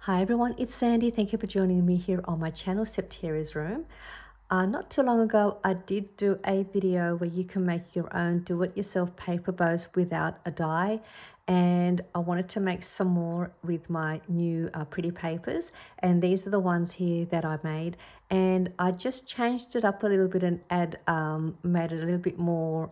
Hi everyone, it's Sandy. Thank you for joining me here on my channel, Septeria's Room. Not too long ago, I did do a video where you can make your own do-it-yourself paper bows without a die. And I wanted to make some more with my new pretty papers. And these are the ones here that I made. And I just changed it up a little bit and made it a little bit more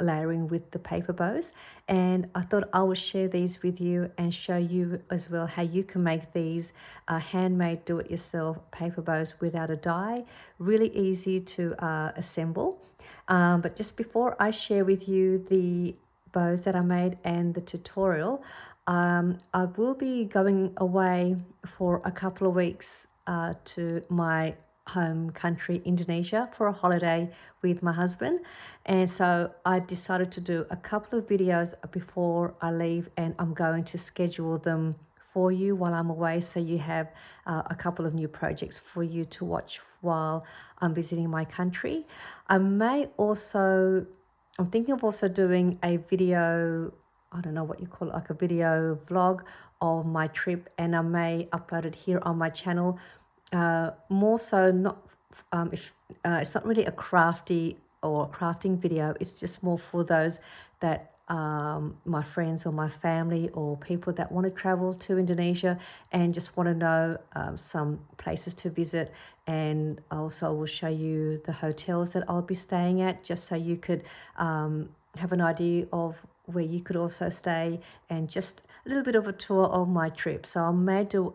layering with the paper bows. And I thought I would share these with you and show you as well how you can make these handmade do-it-yourself paper bows without a die. Really easy to assemble. But just before I share with you the bows that I made and the tutorial, I will be going away for a couple of weeks to my home country, Indonesia, for a holiday with my husband. And so I decided to do a couple of videos before I leave, and I'm going to schedule them for you while I'm away, so you have a couple of new projects for you to watch while I'm visiting my country. I'm thinking of also doing a video, I don't know what you call it, like a video vlog of my trip, and I may upload it here on my channel. More so, not it's not really a crafting video. It's just more for those that my friends or my family or people that want to travel to Indonesia and just want to know some places to visit. And also will show you the hotels that I'll be staying at, just so you could have an idea of where you could also stay, and just a little bit of a tour of my trip. So I may do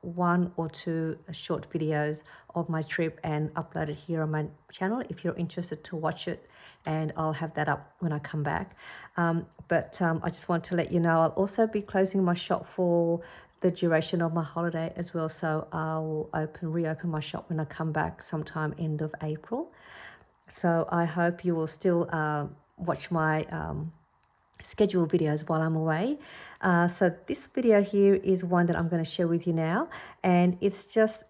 one or two short videos of my trip and upload it here on my channel if you're interested to watch it, and I'll have that up when I come back. But I just want to let you know I'll also be closing my shop for the duration of my holiday as well. So I'll reopen my shop when I come back sometime end of April. So I hope you will still watch my schedule videos while I'm away. So this video here is one that I'm going to share with you now, and it's just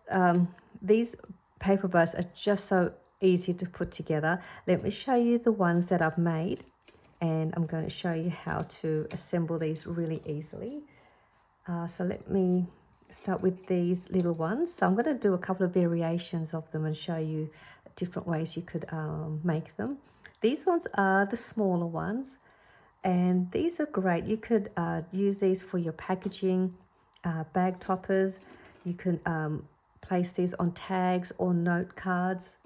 these paper bows are just so easy to put together. Let me show you the ones that I've made, and I'm going to show you how to assemble these really easily. So let me start with these little ones. So I'm going to do a couple of variations of them and show you different ways you could make them. These ones are the smaller ones, and these are great. You could use these for your packaging, bag toppers. You can place these on tags or note cards,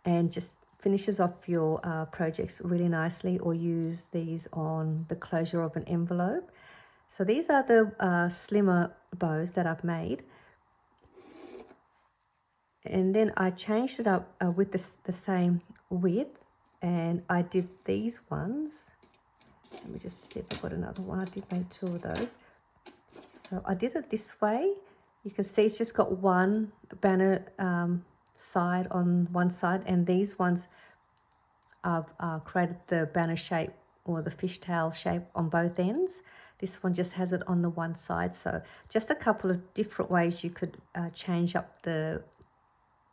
and just finishes off your projects really nicely, or use these on the closure of an envelope. So these are the slimmer bows that I've made. And then I changed it up with the same width, and I did these ones. Let me just see if I've got another one. I did make two of those. So I did it this way. You can see it's just got one banner side on one side, and these ones I've created the banner shape or the fishtail shape on both ends. This one just has it on the one side. So just a couple of different ways you could change up the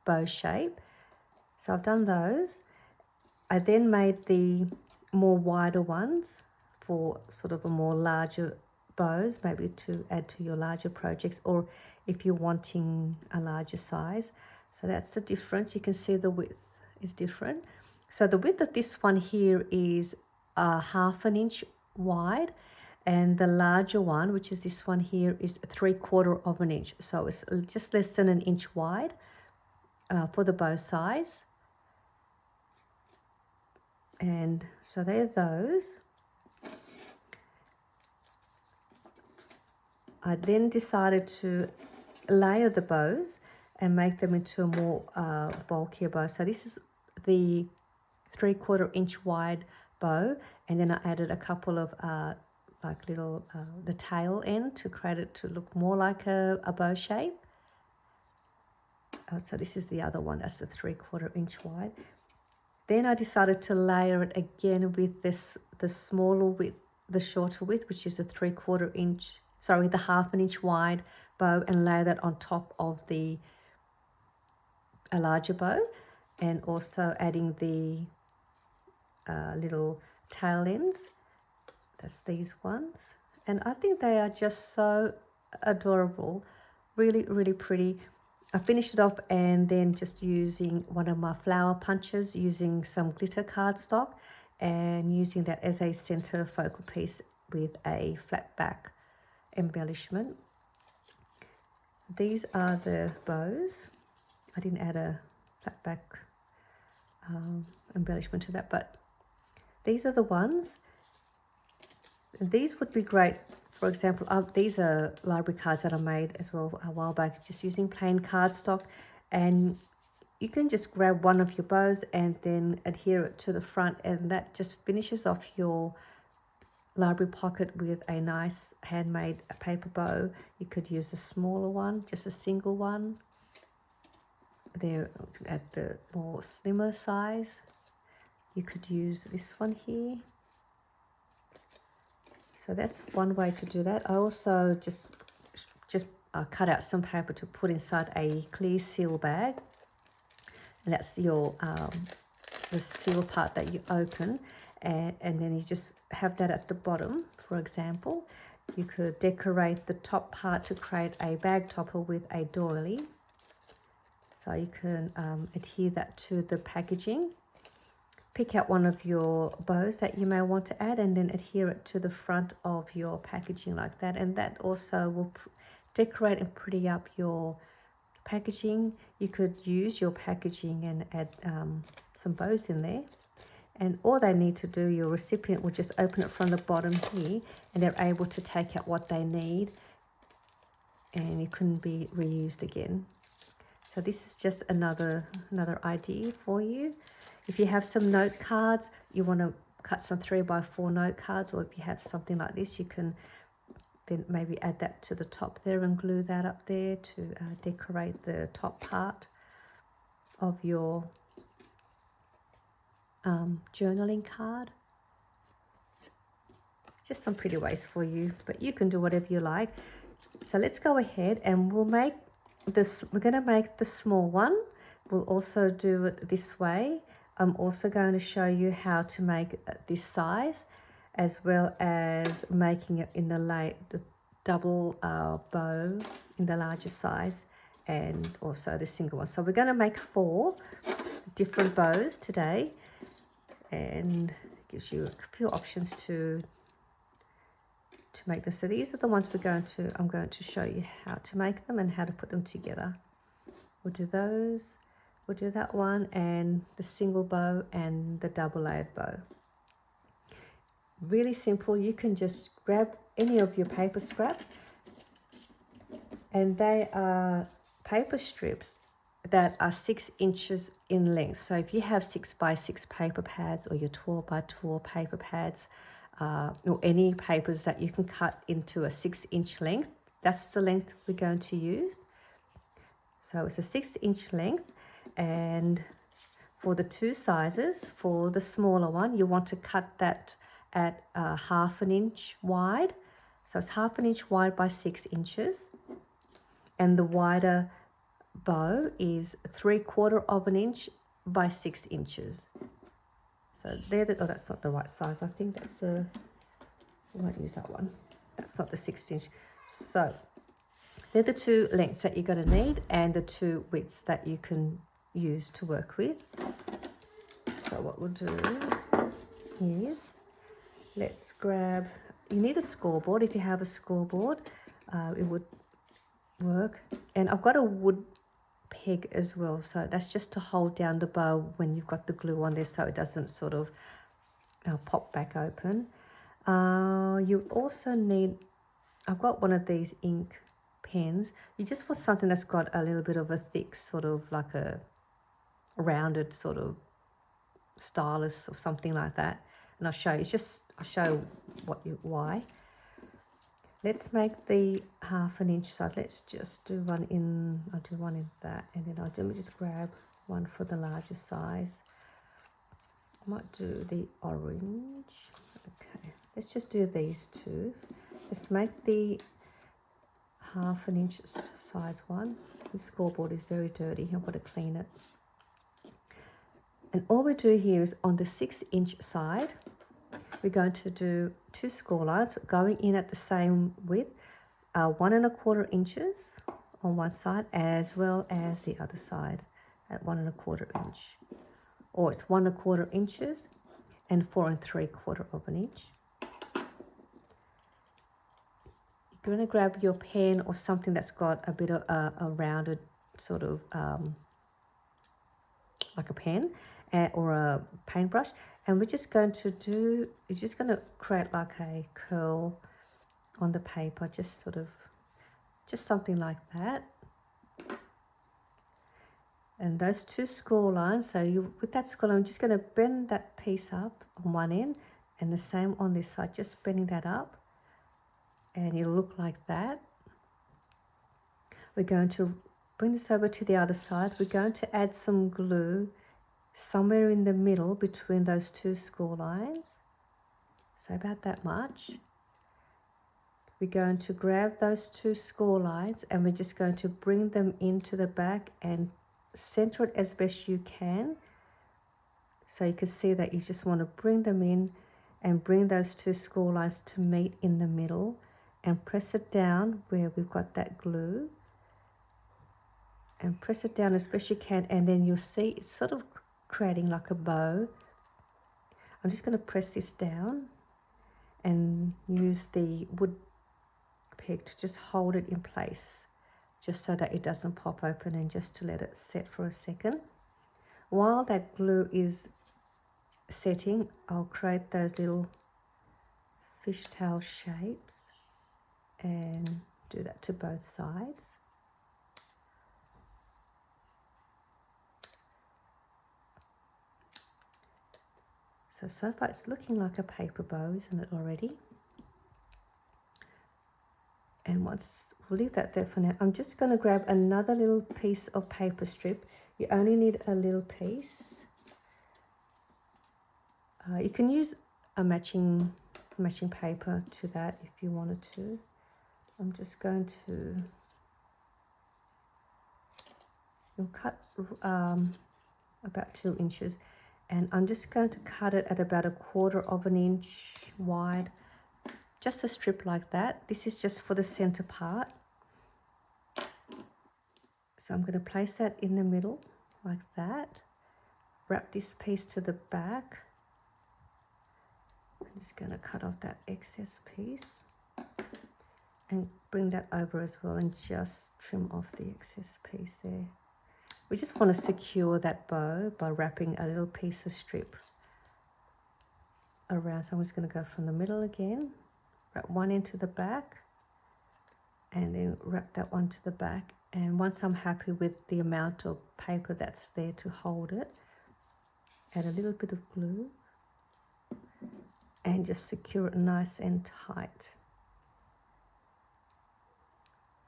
bow shape. So I've done those. I then made the more wider ones for sort of a more larger bows, maybe to add to your larger projects, or if you're wanting a larger size. So that's the difference. You can see the width is different. So the width of this one here is 1/2 inch wide, and the larger one, which is this one here, is 3/4 inch. So it's just less than an inch wide for the bow size. And so they're those. I then decided to layer the bows and make them into a more bulkier bow. So this is the 3/4 inch wide bow, and then I added a couple of like little the tail end to create it to look more like a bow shape. So this is the other one, that's the 3/4 inch wide. Then I decided to layer it again with the smaller width, the shorter width, which is the 3/4 inch, sorry, the 1/2 inch wide bow, and layer that on top of a larger bow, and also adding the little tail ends. That's these ones, and I think they are just so adorable, really, really pretty. I finished it off and then just using one of my flower punches, using some glitter cardstock and using that as a center focal piece with a flat back embellishment. These are the bows. I didn't add a flat back embellishment to that, but these are the ones. These would be great. For example, these are library cards that I made as well a while back, just using plain cardstock, and you can just grab one of your bows and then adhere it to the front, and that just finishes off your library pocket with a nice handmade paper bow. You could use a smaller one, just a single one. They're at the more slimmer size. You could use this one here. So that's one way to do that. I also just cut out some paper to put inside a clear seal bag, and that's your the seal part that you open, and then you just have that at the bottom. For example, you could decorate the top part to create a bag topper with a doily. So you can adhere that to the packaging. Pick out one of your bows that you may want to add and then adhere it to the front of your packaging like that, and that also will decorate and pretty up your packaging. You could use your packaging and add some bows in there, and all they need to do, your recipient will just open it from the bottom here and they're able to take out what they need, and it couldn't be reused again. So this is just another idea for you. If you have some note cards, you want to cut some 3x4 note cards, or if you have something like this, you can then maybe add that to the top there and glue that up there to decorate the top part of your journaling card. Just some pretty ways for you, but you can do whatever you like. So let's go ahead and we'll make this. We're going to make the small one. We'll also do it this way. I'm also going to show you how to make this size, as well as making it in the double bow in the larger size, and also the single one. So we're going to make 4 different bows today, and it gives you a few options to make them. So these are the ones I'm going to show you how to make them and how to put them together. We'll do those. We'll do that one and the single bow and the double layered bow. Really simple. You can just grab any of your paper scraps, and they are paper strips that are 6 inches in length. So if you have 6x6 paper pads, or your 12x12 paper pads, or any papers that you can cut into a 6-inch length, that's the length we're going to use. So it's a 6-inch length. And for the 2 sizes, for the smaller one, you want to cut that at 1/2 inch wide. So it's 1/2 inch wide by 6 inches. And the wider bow is 3/4 inch by 6 inches. So that's not the right size. I think that's I won't use that one. That's not the 6 inch. So they're the 2 lengths that you're going to need, and the 2 widths that you can use to work with. So what we'll do is, let's grab, you need a scoreboard. If you have a scoreboard, it would work. And I've got a wood peg as well, so that's just to hold down the bow when you've got the glue on there, so it doesn't sort of pop back open. You also need, I've got one of these ink pens. You just want something that's got a little bit of a thick, sort of like a rounded sort of stylus or something like that, and I'll show you. I'll show why. Let's make the 1/2 inch size. Let's just do one in. I'll do one in that, and then let me just grab one for the larger size. I might do the orange. Okay, let's just do these 2. Let's make the 1/2 inch size one. The scoreboard is very dirty. I've got to clean it. And all we do here is on the 6-inch side, we're going to do 2 score lines going in at the same width, 1¼ inches on one side as well as the other side at 1¼ inch, or it's 1¼ inches and 4¾ of an inch. You're going to grab your pen or something that's got a bit of a rounded sort of like a pen or a paintbrush, and we're just going to you're just going to create like a curl on the paper, just something like that. And those two score lines, so with that score line, I'm just going to bend that piece up on one end and the same on this side, just bending that up, and it'll look like that. We're going to bring this over to the other side. We're going to add some glue somewhere in the middle between those two score lines, so about that much. We're going to grab those two score lines and we're just going to bring them into the back and center it as best you can. So you can see that you just want to bring them in and bring those two score lines to meet in the middle, and press it down where we've got that glue, and press it down as best you can, and then you'll see it's sort of creating like a bow. I'm just going to press this down and use the wood peg to just hold it in place, just so that it doesn't pop open, and just to let it set for a second. While that glue is setting, I'll create those little fishtail shapes and do that to both sides. So far it's looking like a paper bow, isn't it already? And we'll leave that there for now. I'm just going to grab another little piece of paper strip. You only need a little piece. You can use a matching paper to that if you wanted to. I'm just going to cut about 2 inches, and I'm just going to cut it at about 1/4 inch wide, just a strip like that. This is just for the center part. So I'm going to place that in the middle like that, wrap this piece to the back. I'm just going to cut off that excess piece and bring that over as well, and just trim off the excess piece there. We just want to secure that bow by wrapping a little piece of strip around. So I'm just going to go from the middle again, wrap one into the back, and then wrap that one to the back. And once I'm happy with the amount of paper that's there to hold it, add a little bit of glue and just secure it nice and tight.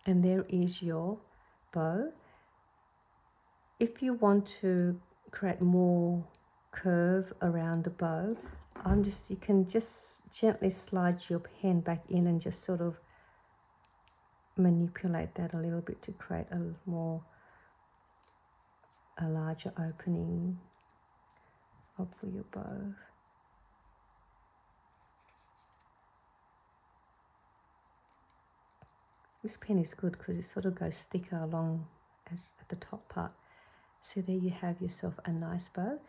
And there is your bow. If you want to create more curve around the bow, you can just gently slide your pen back in and just sort of manipulate that a little bit to create a larger opening for your bow. This pen is good because it sort of goes thicker along at the top part. So there you have yourself a nice bow.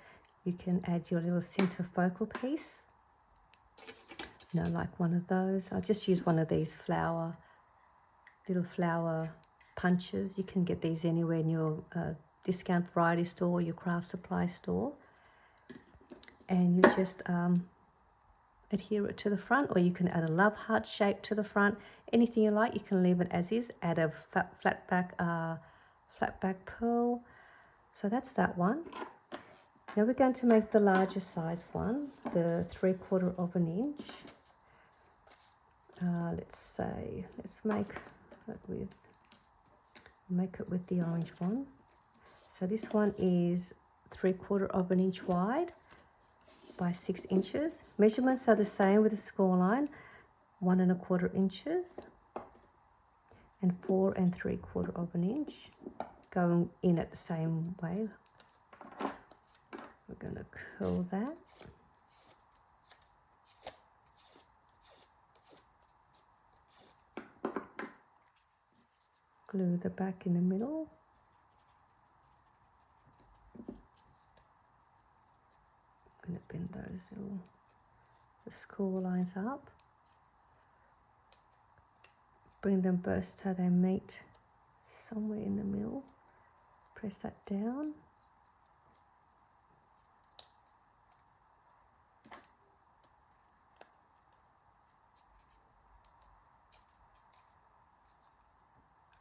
You can add your little center focal piece, like one of those. I'll just use one of these little flower punches. You can get these anywhere in your discount variety store or your craft supply store. And you just adhere it to the front, or you can add a love heart shape to the front. Anything you like. You can leave it as is. Add a flat back pearl. So that's that one. Now we're going to make the larger size one, the 3/4 inch. Let's make it with the orange one. So this one is 3/4 inch wide by 6 inches. Measurements are the same with the score line, 1 1/4 inches and 4 3/4 inch, going in at the same way. We're going to curl that. glue the back in the middle. I'm going to bend those little score lines up. Bring them both so they meet somewhere in the middle. Press that down.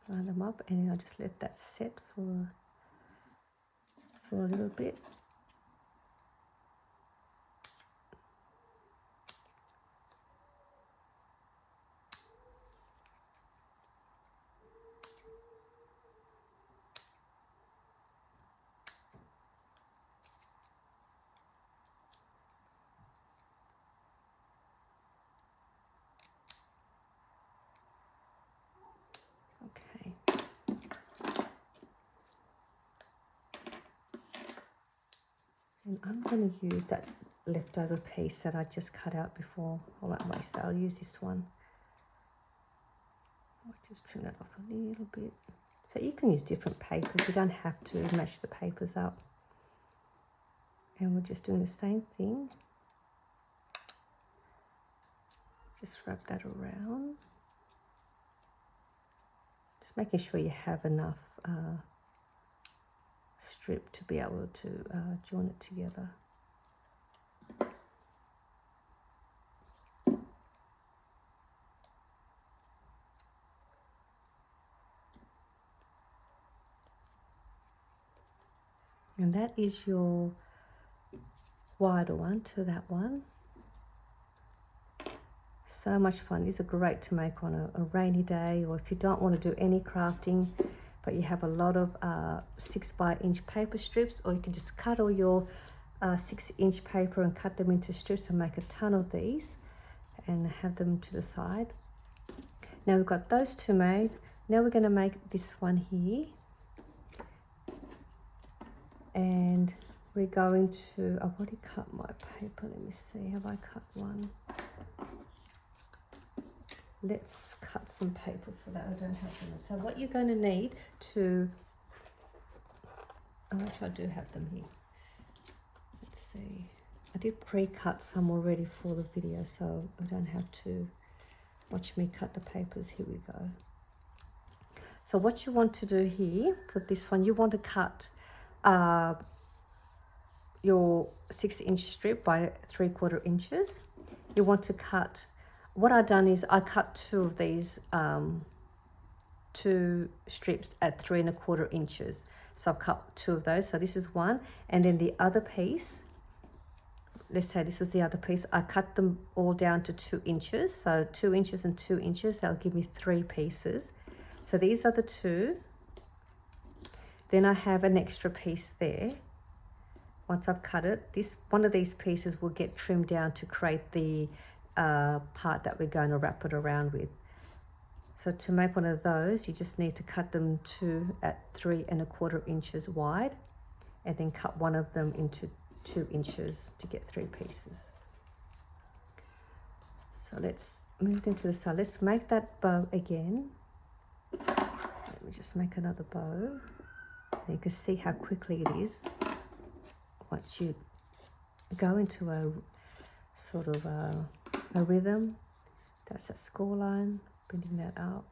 Line them up, and then I'll just let that set for a little bit. Okay. And I'm going to use that leftover piece that I just cut out before all that waste. I'll use this one. I'll just trim that off a little bit. So you can use different papers. You don't have to match the papers up. And we're just doing the same thing. Just wrap that around. Just making sure you have enough strip to be able to join it together. And that is your wider one to that one. So much fun. These are great to make on a rainy day, or if you don't want to do any crafting but you have a lot of 6x-inch paper strips, or you can just cut all your 6-inch paper and cut them into strips and make a ton of these and have them to the side. Now we've got those two made. Now we're going to make this one here, and we're going to, I've already cut my paper. Let me see, have I cut one? Let's cut some paper for that. I don't have them. So what you're going to need to, oh, actually I do have them here. Let's see. I did pre-cut some already for the video, so I don't have to watch me cut the papers. Here we go. So what you want to do here for this one, you want to cut your 6-inch strip by 3/4 inches. You want to cut, what I've done is I cut two of these two strips at 3 1/4 inches. So I've cut two of those. So this is one, and then the other piece, let's say this was the other piece, I cut them all down to 2 inches. So 2 inches and 2 inches, that'll give me 3 pieces. So these are the two. Then I have an extra piece there. Once I've cut it, this one of these pieces will get trimmed down to create the part that we're going to wrap it around with. So to make one of those, you just need to cut them two at 3 1/4 inches wide, and then cut one of them into 2 inches to get 3 pieces. So let's move them to the side. Let's make that bow again. Let me just make another bow. And you can see how quickly it is once you go into a sort of a rhythm. That's that score line, bringing that up.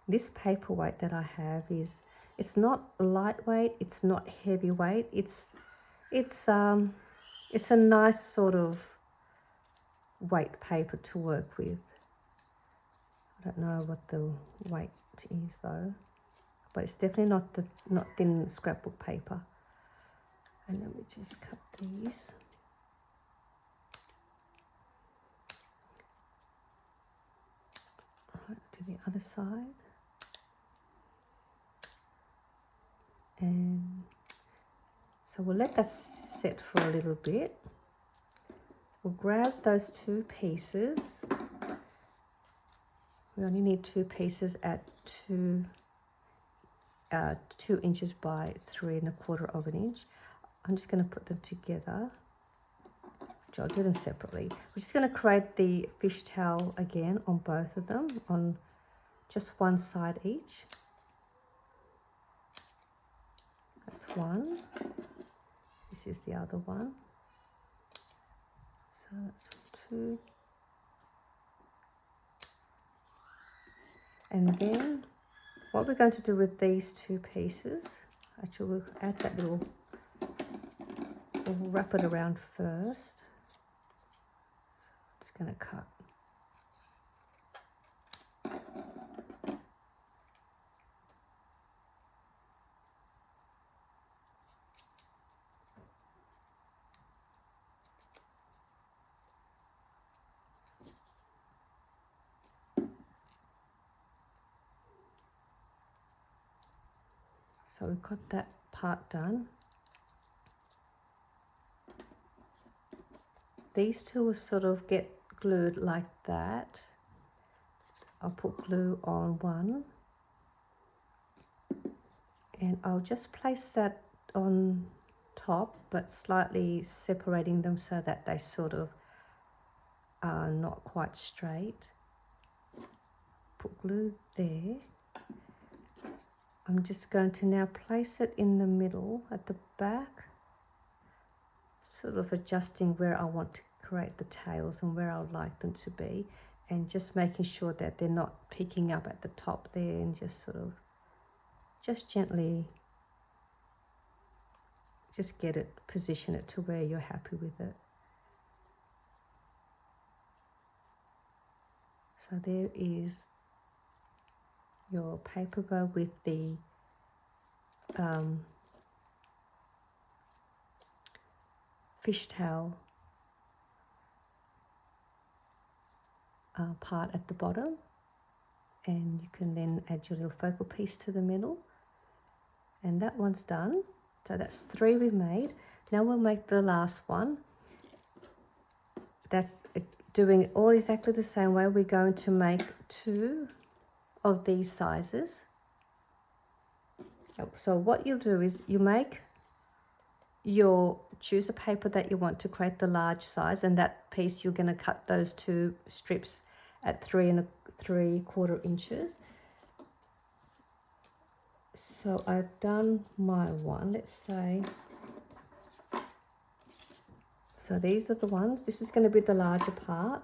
This paperweight that I have is, it's not lightweight, it's not heavyweight, it's a nice sort of weight paper to work with. I don't know what the weight is though, but it's definitely not thin scrapbook paper. And then we just cut these. Right, to the other side. And so we'll let that set for a little bit. We'll grab those 2 pieces. We only need 2 pieces at 2 2 inches by 3¼ of an inch. I'm just going to put them together. I'll do them separately. We're just going to create the fishtail again on both of them, on just one side each. That's one. This is the other one. So that's 2. And then what we're going to do with these 2 pieces, actually we'll add that little, we'll wrap it around first. So I'm just going to cut. So we've got that part done. These 2 will sort of get glued like that. I'll put glue on one. And I'll just place that on top, but slightly separating them so that they sort of are not quite straight. Put glue there. I'm just going to now place it in the middle at the back, sort of adjusting where I want to create the tails and where I would like them to be, and just making sure that they're not picking up at the top there, and just sort of just gently just get it, position it to where you're happy with it. So there is your paper bow with the fishtail part at the bottom, and you can then add your little focal piece to the middle, and that one's done. So that's 3 we've made. Now we'll make the last one. That's doing it all exactly the same way. We're going to make 2 of these sizes. So what you'll do is you make choose a paper that you want to create the large size, and that piece you're going to cut those 2 strips at 3 3/4 inches. So I've done my one, let's say. So these are the ones. This is going to be the larger part.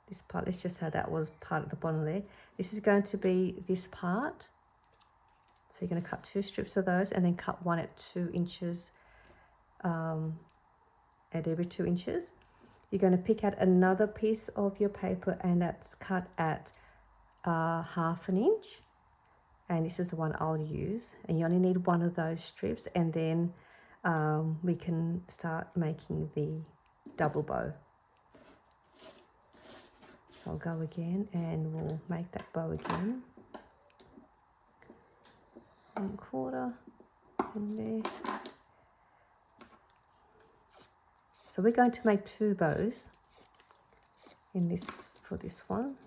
This part, let's just say that was part at the bottom there. This is going to be this part. So you're going to cut 2 strips of those, and then cut one at 2 inches at every 2 inches. You're going to pick out another piece of your paper, and that's cut at 1/2 inch. And this is the one I'll use. And you only need 1 of those strips, and then we can start making the double bow. So I'll go again, and we'll make that bow again. 1/4 in there. So we're going to make 2 bows in this, for this one.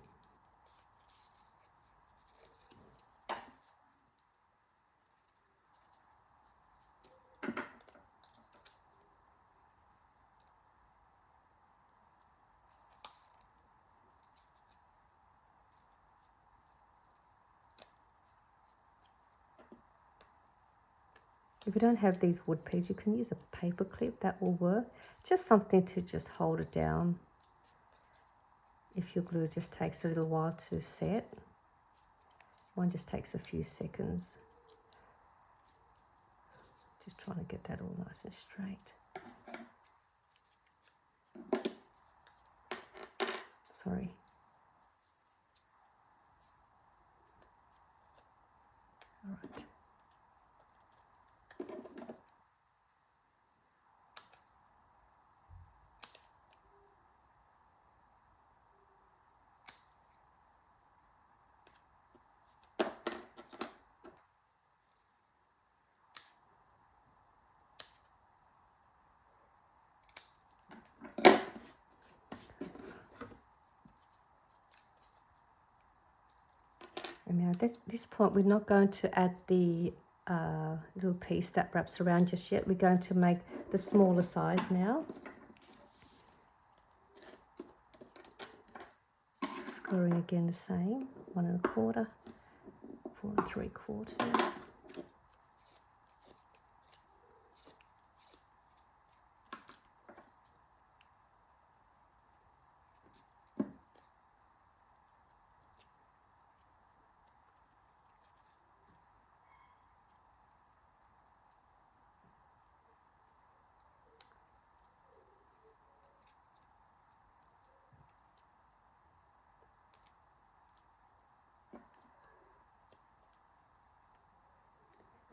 If you don't have these wood pegs, you can use a paper clip, that will work. Just something to just hold it down if your glue just takes a little while to set. One just takes a few seconds. Just trying to get that all nice and straight. Sorry. All right. And now at this point, we're not going to add the little piece that wraps around just yet. We're going to make the smaller size now. Scoring again the same, 1 1/4, 4 3/4.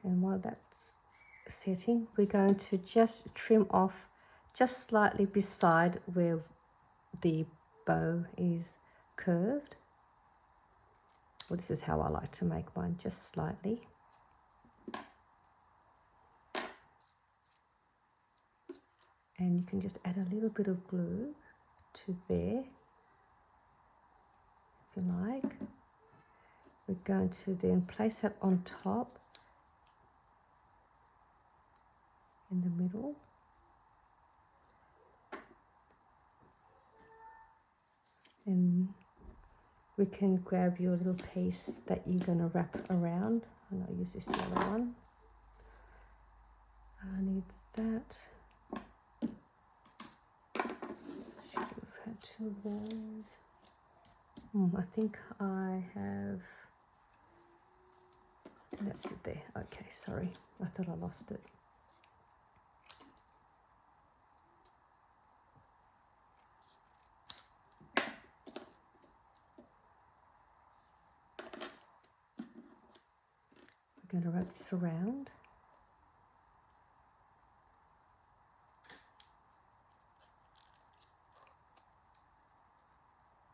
And while that's setting, we're going to just trim off just slightly beside where the bow is curved. Well, this is how I like to make mine, just slightly. And you can just add a little bit of glue to there, if you like. We're going to then place that on top, in the middle. And we can grab your little piece that you're going to wrap around. And I'll use this yellow one. I need that. Should have had 2 of those. I think I have. That's it there. Okay, sorry. I thought I lost it. We're going to wrap this around.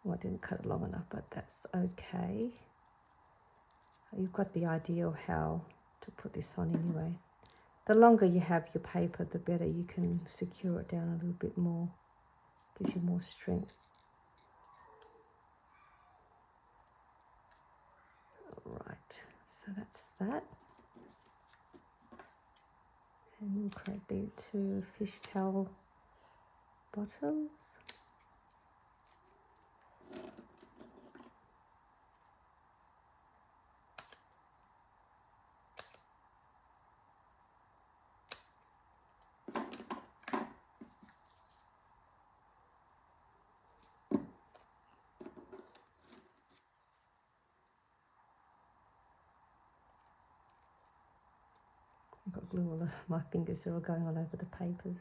Well, I didn't cut it long enough, but that's okay. You've got the idea of how to put this on anyway. The longer you have your paper, the better you can secure it down a little bit more. Gives you more strength. Alright, so that's that. And we'll create the 2 fishtail bottoms. I've got glue all over my fingers, they're all going all over the papers.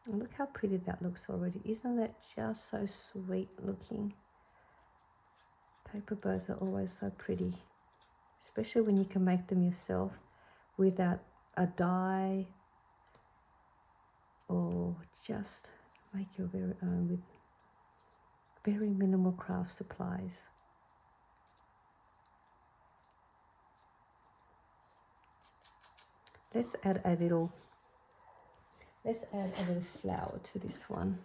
And look how pretty that looks already. Isn't that just so sweet looking? Paper bows are always so pretty, especially when you can make them yourself without a dye, or just make your very own with very minimal craft supplies. Let's add a little flower to this one.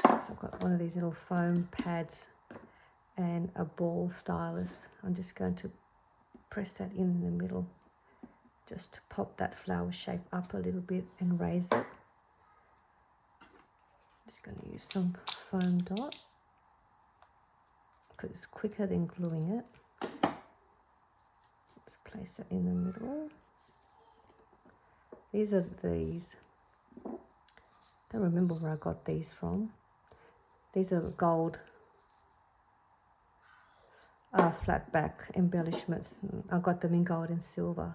So I've got one of these little foam pads and a ball stylus. I'm just going to press that in the middle just to pop that flower shape up a little bit and raise it. Just going to use some foam dot because it's quicker than gluing it. Let's place that in the middle. These are these. Don't remember where I got these from. These are gold flat back embellishments. I got them in gold and silver.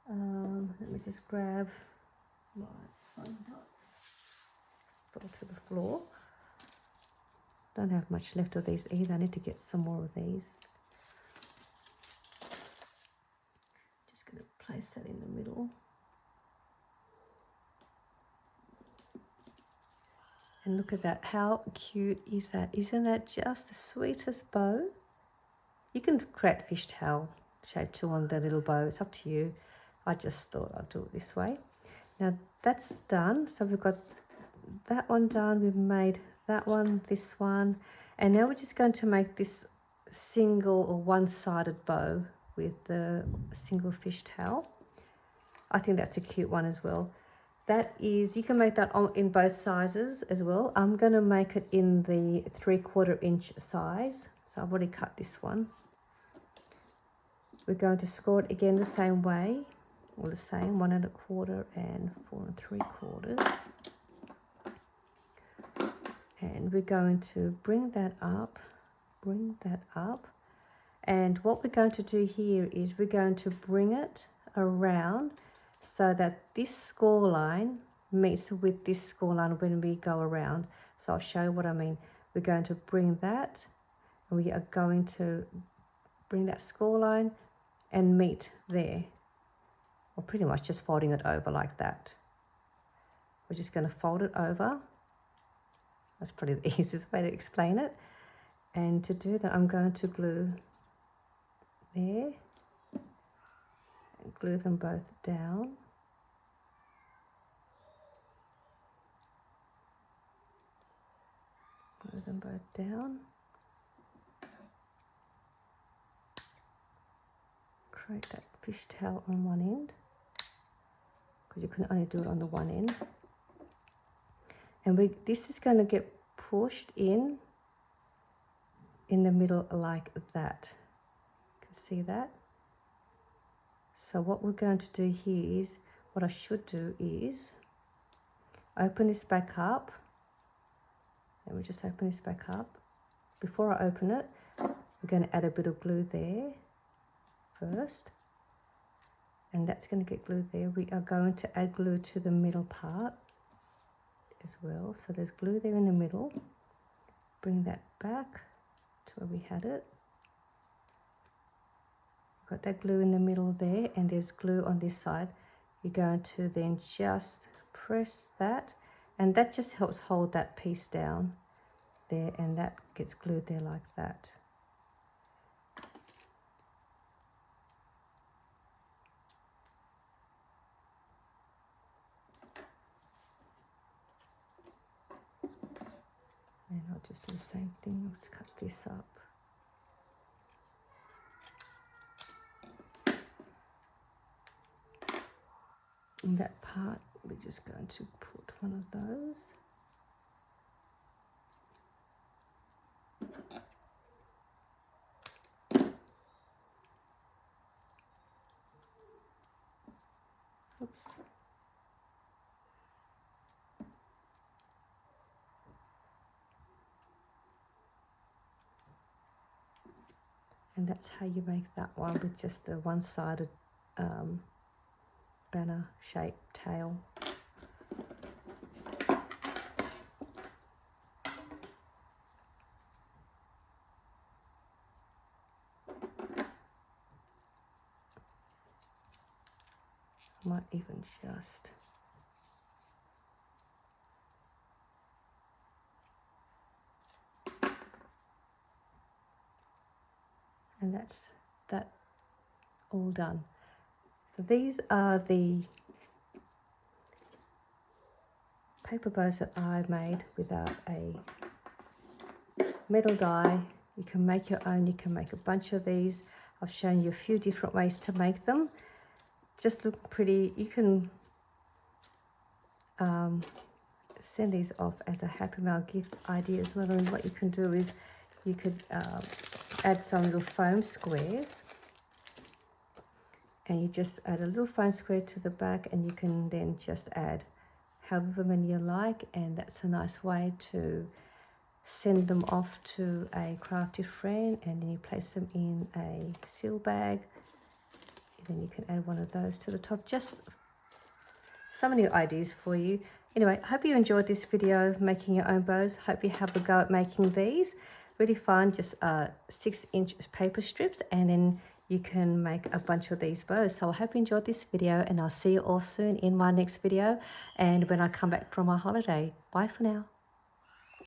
Let me just grab my foam dots. Fall to the floor. Don't have much left of these either. I need to get some more of these. Just going to place that in the middle. And look at that, how cute is that? Isn't that just the sweetest bow? You can create fishtail shape too on the little bow, it's up to you. I just thought I'd do it this way. Now that's done, so we've got that one done, we've made that one, this one, and now we're just going to make this single or one-sided bow with the single fishtail. I think that's a cute one as well. That is, you can make that in both sizes as well. I'm going to make it in the 3/4 inch size. So I've already cut this one. We're going to score it again the same way, or the same 1 1/4 and 4 3/4. And we're going to bring that up. And what we're going to do here is we're going to bring it around so that this score line meets with this score line when we go around. So I'll show you what I mean. We're going to bring that, and we are going to bring that score line and meet there. Or pretty much just folding it over like that. We're just going to fold it over. That's probably the easiest way to explain it. And to do that, I'm going to glue there. And glue them both down. Glue them both down. Create that fishtail on one end, because you can only do it on the one end. And this is going to get pushed in the middle like that. You can see that? So what we're going to do here is, what I should do is open this back up. Let me just open this back up. Before I open it, we're going to add a bit of glue there first. And that's going to get glued there. We are going to add glue to the middle part as well. So there's glue there in the middle. Bring that back to where we had it. Got that glue in the middle there, and there's glue on this side. You're going to then just press that, and that just helps hold that piece down there, and that gets glued there like that. And I'll just do the same thing. Let's cut this up. In that part, we're just going to put one of those. Oops. And that's how you make that one, with just the one-sided banner shaped tail. I might even just and that's that all done. So these are the paper bows that I made without a metal die. You can make your own, you can make a bunch of these. I've shown you a few different ways to make them. Just look pretty. You can send these off as a Happy Mail gift idea as well. And what you can do is you could add some little foam squares, and you just add a little foam square to the back, and you can then just add however many you like, and that's a nice way to send them off to a crafty friend. And then you place them in a seal bag, and then you can add one of those to the top. Just so many ideas for you. Anyway, I hope you enjoyed this video making your own bows. Hope you have a go at making these. Really fun, just 6-inch paper strips, and then you can make a bunch of these bows. So I hope you enjoyed this video, and I'll see you all soon in my next video and when I come back from my holiday. Bye for now.